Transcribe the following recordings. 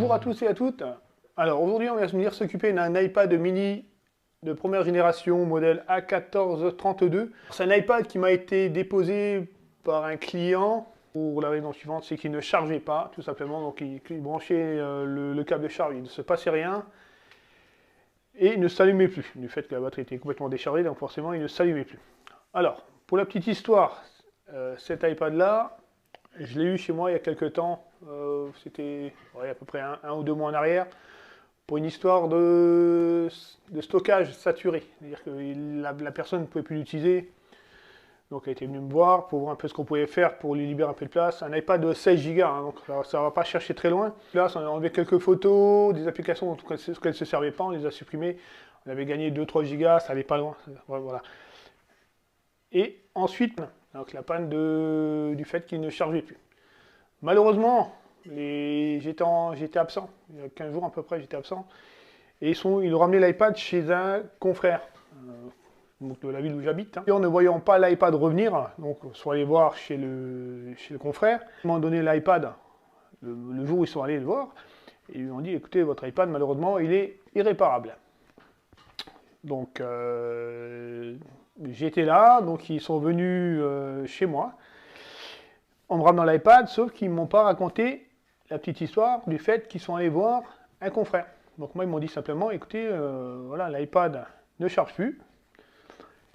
Bonjour à tous et à toutes. Alors aujourd'hui on va venir s'occuper d'un iPad mini de première génération, modèle A1432. C'est un iPad qui m'a été déposé par un client pour la raison suivante, c'est qu'il ne chargeait pas, tout simplement. Donc il branchait le câble de charge, il ne se passait rien. Et il ne s'allumait plus, du fait que la batterie était complètement déchargée, donc forcément il ne s'allumait plus. Alors, pour la petite histoire, cet iPad-là, je l'ai eu chez moi il y a quelques temps, c'était à peu près un ou deux mois en arrière, pour une histoire de stockage saturé. C'est-à-dire que la personne ne pouvait plus l'utiliser, donc elle était venue me voir pour voir un peu ce qu'on pouvait faire pour lui libérer un peu de place. Un iPad de 16 Go, hein, donc ça ne va pas chercher très loin. Là, on a enlevé quelques photos, des applications dont elle ne se servait pas, on les a supprimées. On avait gagné 2-3 Go, ça n'allait pas loin. Voilà. Et ensuite, donc la panne du fait qu'il ne chargeait plus. Malheureusement, j'étais absent, il y a 15 jours à peu près, j'étais absent. Et ils ont ramené l'iPad chez un confrère. De la ville où j'habite. Et en ne voyant pas l'iPad revenir, donc sont allés voir chez le confrère, ils m'ont donné l'iPad le jour où ils sont allés le voir, et ils lui ont dit, écoutez, votre iPad, malheureusement, il est irréparable. Donc, j'étais là, donc ils sont venus chez moi, en me ramenant l'iPad, sauf qu'ils ne m'ont pas raconté la petite histoire du fait qu'ils sont allés voir un confrère. Donc moi, ils m'ont dit simplement, écoutez, voilà, l'iPad ne charge plus.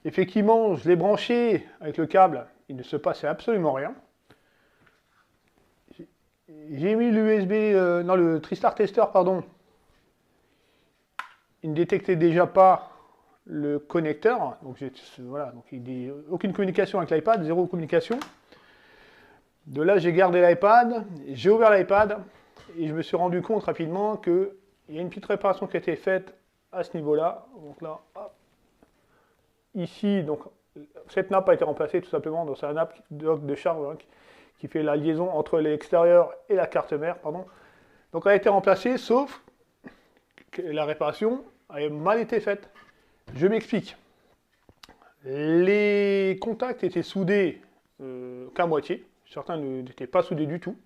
Effectivement, je l'ai branché avec le câble, il ne se passait absolument rien. J'ai mis le TriStar Tester, pardon. Il ne détectait déjà pas le connecteur, donc voilà, donc il n'y a aucune communication avec l'iPad, zéro communication. De là, j'ai gardé l'iPad, j'ai ouvert l'iPad, et je me suis rendu compte rapidement qu'il y a une petite réparation qui a été faite à ce niveau-là. Donc là, hop. Ici, donc, cette nappe a été remplacée tout simplement, donc c'est un nappe de charge hein, qui fait la liaison entre l'extérieur et la carte mère, pardon. Donc elle a été remplacée, sauf que la réparation a mal été faite. Je m'explique. Les contacts étaient soudés qu'à moitié, certains n'étaient pas soudés du tout.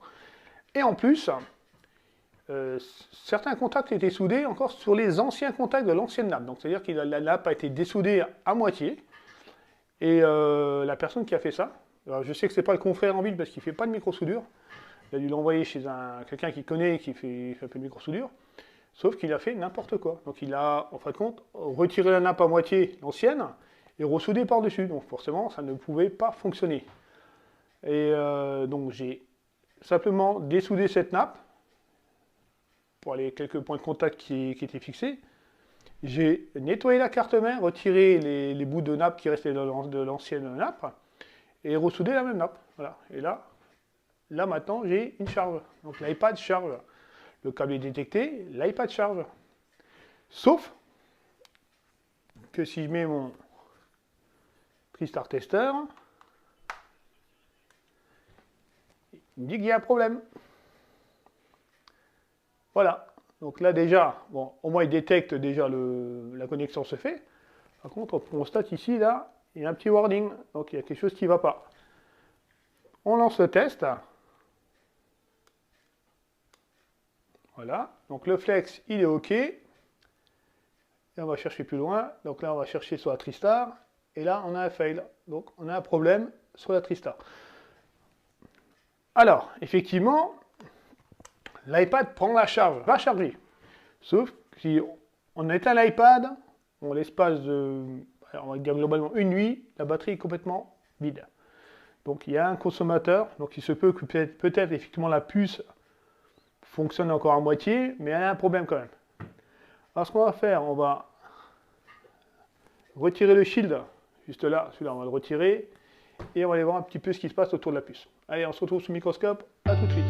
Et en plus, certains contacts étaient soudés encore sur les anciens contacts de l'ancienne nappe. Donc c'est-à-dire que la nappe a été dessoudée à moitié. Et la personne qui a fait ça, alors je sais que c'est pas le confrère en ville parce qu'il ne fait pas de micro-soudure. Il a dû l'envoyer chez quelqu'un qui connaît et qui fait un peu de micro-soudure. Sauf qu'il a fait n'importe quoi. Donc il a, en fin de compte, retiré la nappe à moitié, l'ancienne, et ressoudé par-dessus. Donc forcément, ça ne pouvait pas fonctionner. Et donc j'ai simplement dessoudé cette nappe, pour les quelques points de contact qui étaient fixés. J'ai nettoyé la carte mère, retiré les bouts de nappe qui restaient de l'ancienne nappe, et ressoudé la même nappe. Voilà. Et là maintenant, j'ai une charge. Donc l'iPad charge. Le câble est détecté, l'iPad charge. Sauf que si je mets mon TriStar Tester, il me dit qu'il y a un problème. Voilà, donc là déjà, bon, au moins il détecte déjà la connexion se fait. Par contre, on constate ici, là, il y a un petit warning, donc il y a quelque chose qui ne va pas. On lance le test. Voilà, donc le flex, il est OK. Et on va chercher plus loin. Donc là, on va chercher sur la TriStar. Et là, on a un fail. Donc on a un problème sur la TriStar. Alors, effectivement, l'iPad prend la charge, va charger. Sauf que si on éteint l'iPad, en l'espace de, on va dire globalement une nuit, la batterie est complètement vide. Donc il y a un consommateur, donc il se peut que peut-être effectivement la puce fonctionne encore à moitié, mais elle a un problème quand même. Alors ce qu'on va faire, on va retirer le shield, juste là, celui-là on va le retirer, et on va aller voir un petit peu ce qui se passe autour de la puce. Allez, on se retrouve sous le microscope, à tout de suite.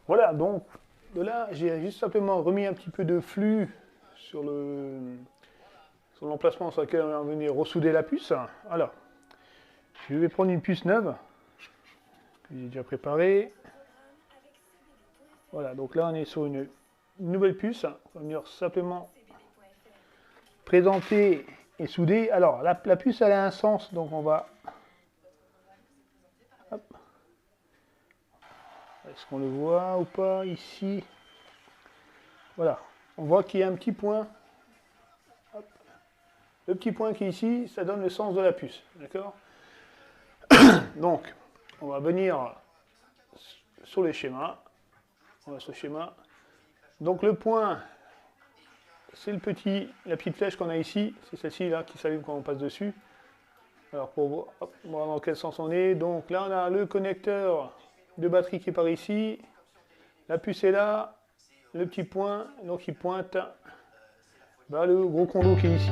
Voilà, donc de là, j'ai juste simplement remis un petit peu de flux sur l'emplacement sur lequel on va venir ressouder la puce. Alors, je vais prendre une puce neuve que j'ai déjà préparée. Voilà, donc là on est sur une nouvelle puce. On va venir simplement présenter et souder. Alors, la puce elle a un sens, donc on va... Est-ce qu'on le voit ou pas ici? Voilà, on voit qu'il y a un petit point. Hop. Le petit point qui est ici, ça donne le sens de la puce, d'accord? Donc, on va venir sur les schémas. On va sur le schéma. Donc le point, c'est la petite flèche qu'on a ici. C'est celle-ci là qui s'allume quand on passe dessus. Alors pour voir dans quel sens on est. Donc là on a le connecteur de batterie qui est par ici. La puce est là. Le petit point, donc il pointe vers le gros condo qui est ici.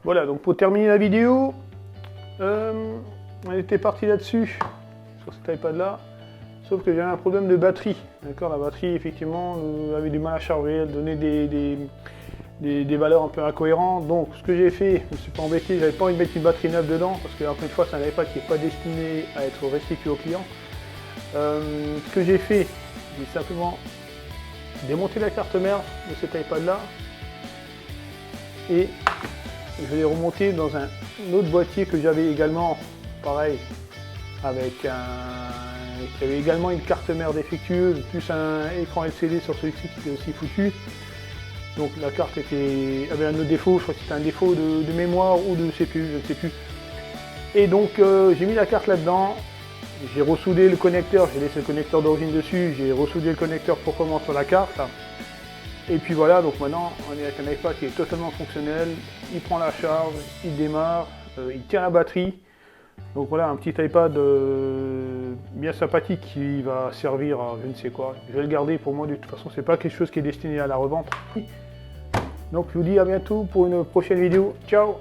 Voilà, donc pour terminer la vidéo, on était parti là-dessus, sur cet iPad là, sauf que j'avais un problème de batterie. D'accord, la batterie effectivement avait du mal à charger, elle donnait des valeurs un peu incohérentes. Donc ce que j'ai fait, je ne me suis pas embêté, j'avais pas envie de mettre une batterie neuve dedans, parce que encore une fois c'est un iPad qui n'est pas destiné à être restitué au client. Ce que j'ai fait, j'ai simplement démonté la carte mère de cet iPad là, et je l'ai remonté dans un autre boîtier que j'avais également, pareil, qui avait également une carte mère défectueuse, plus un écran LCD sur celui-ci qui était aussi foutu. Donc la carte avait un autre défaut, je crois que c'était un défaut de mémoire ou de CPU, je ne sais plus. Et donc j'ai mis la carte là-dedans, j'ai ressoudé le connecteur, j'ai laissé le connecteur d'origine dessus, j'ai ressoudé le connecteur proprement sur la carte. Et puis voilà, donc maintenant on est avec un iPad qui est totalement fonctionnel, il prend la charge, il démarre, il tient la batterie. Donc voilà, un petit iPad bien sympathique qui va servir à je ne sais quoi. Je vais le garder, pour moi de toute façon c'est pas quelque chose qui est destiné à la revente. Donc je vous dis à bientôt pour une prochaine vidéo, ciao!